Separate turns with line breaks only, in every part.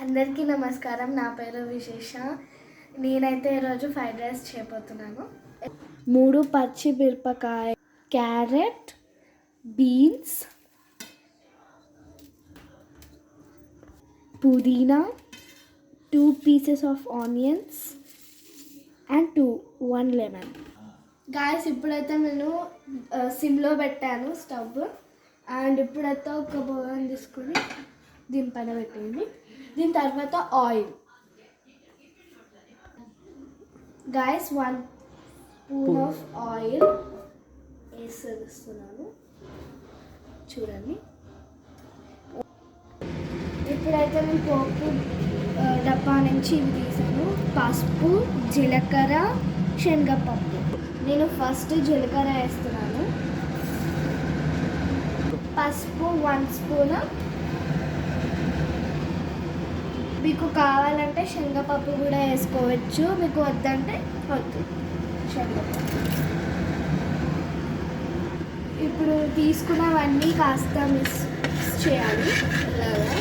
అందరికీ నమస్కారం. నా పేరు విశేష. నేనైతే ఈరోజు ఫ్రైడ్ రైస్ చేయబోతున్నాను. 3 పచ్చిమిరపకాయ, క్యారెట్, బీన్స్, పుదీనా, 2 pieces of onions and 1 lemon. Guys, ఇప్పుడైతే నేను సిమ్లో పెట్టాను స్టవ్. అండ్ ఇప్పుడైతే ఒక బౌల్ తీసుకుని దీనిపైన పెట్టండి. దీని తర్వాత oil. Guys, 1 spoon of oil వేసేస్తున్నాను. చూడండి. ఇప్పుడైతే నేను పోపు డబ్బా నుంచి ఇవి తీసాను. పసుపు, జీలకర్ర, శనగపప్పు. నేను ఫస్ట్ జీలకర్ర వేస్తున్నాను. పసుపు 1 స్పూన్. మీకు కావాలంటే శనగపప్పు కూడా వేసుకోవచ్చు, మీకు వద్దంటే వద్దు శనగపప్పు. ఇప్పుడు తీసుకున్నవన్నీ కాస్త మిక్స్ చేయాలి. ఇలాగా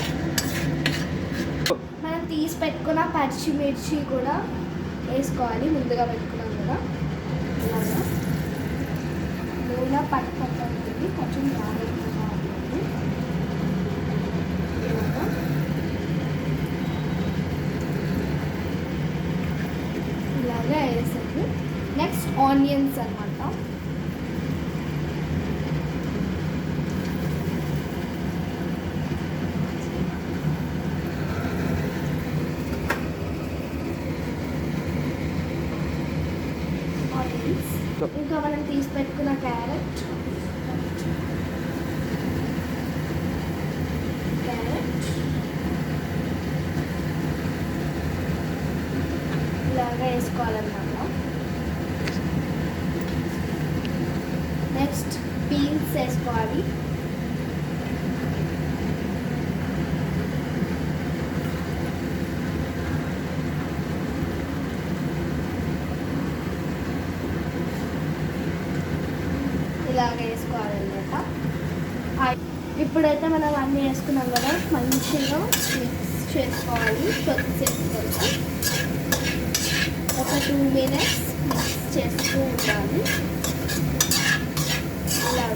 మనం తీసి పెట్టుకున్న పచ్చిమిర్చి కూడా వేసుకోవాలి. ముందుగా పెట్టుకున్నాం కదా. ఇలాగా నూనె పట్టుకుంటుంది, కొంచెం జాగ్రత్తగా ఉంటుంది. ఇలాగా వేసాను. నెక్స్ట్ ఆనియన్స్ అన్నమాట. ఇంకా మనం తీసి పెట్టుకున్న క్యారెట్, ఇలాగా వేసుకోవాలన్నమాట. నెక్స్ట్ బీన్స్ వేసుకోవాలి. ఇలాగ వేసుకోవాలన్నమాట. ఇప్పుడైతే మనం అన్నీ వేసుకున్నాం కదా, మంచిగా మిక్స్ చేసుకోవాలి. కొద్దిసేపు ఒక 2 మినిట్స్ మిక్స్ చేస్తూ ఉండాలి. ఇలాగ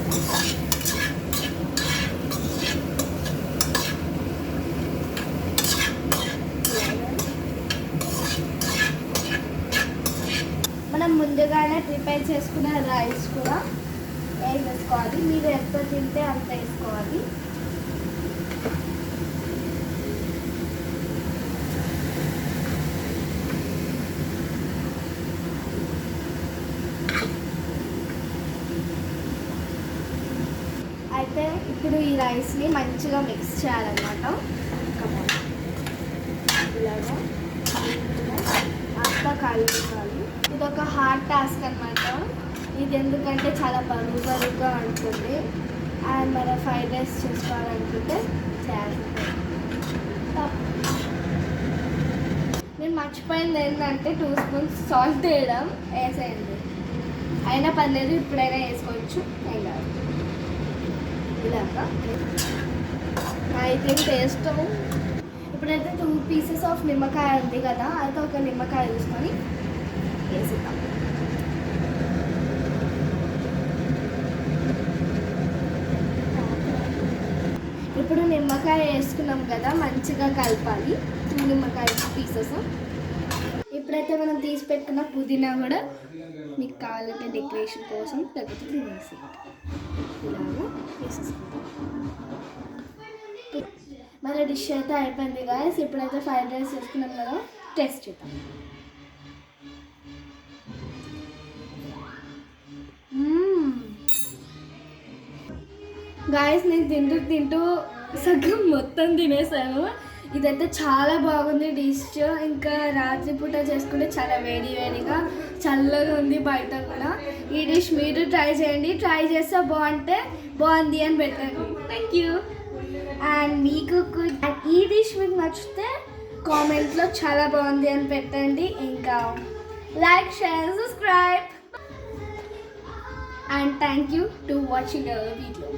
మనం ముందుగానే ప్రిపేర్ చేసుకున్న రైస్ కూడా వేసుకోవాలి. మీరు ఎంత తింటే అంత వేసుకోవాలి. అయితే ఇప్పుడు ఈ రైస్ని మంచిగా మిక్స్ చేయాలన్నమాట. ఇలాగా అంతా కలుపుకోవాలి. ఇది ఒక హార్డ్ టాస్క్ అన్నమాట. ఇది ఎందుకంటే చాలా బరువుగా ఉంటుంది. అండ్ మనం ఫ్రైడ్ రైస్ చేసుకోవాలనుకుంటే చేయాలి. నేను మర్చిపోయింది ఏంటంటే 2 స్పూన్స్ సాల్ట్ వేయడం. వేసేయండి, అయినా పర్లేదు, ఇప్పుడైనా వేసుకోవచ్చు. ఏం కాదు. ఇలాగా అయితే టేస్ట్. ఇప్పుడైతే 2 పీసెస్ ఆఫ్ నిమ్మకాయ ఉంది కదా, అయితే ఒక నిమ్మకాయ తీసుకొని వేసిద్దాం. ఇప్పుడు నిమ్మకాయ వేసుకున్నాం కదా, మంచిగా కలపాలి. 2 నిమ్మకాయ పీసెస్. ఇప్పుడైతే మనం తీసి పెట్టుకున్న పుదీనా కూడా మీకు కావాలంటే డెకరేషన్ కోసం తగ్గుతుంది వేసి ఇలాగా వేసేసుకుంటాం. మన డిష్ అయితే అయిపోయింది గాయస్. ఇప్పుడైతే ఫ్రైడ్ రైస్ చేసుకున్నాం కదా, టేస్ట్ చేద్దాం. గాయస్, నేను తింటూ సగం మొత్తం తినేసాను. ఇదైతే చాలా బాగుంది డిష్. ఇంకా రాత్రిపూట చేసుకుంటే చాలా వేడిగా చల్లగా ఉంది బయట కూడా. ఈ డిష్ మీరు ట్రై చేయండి. ట్రై చేస్తే బాగుంది అని పెట్టండి. Thank you. అండ్ మీకు ఈ డిష్ మీకు నచ్చితే కామెంట్లో చాలా బాగుంది అని పెట్టండి. ఇంకా like, share, subscribe. And thank you to watching our video.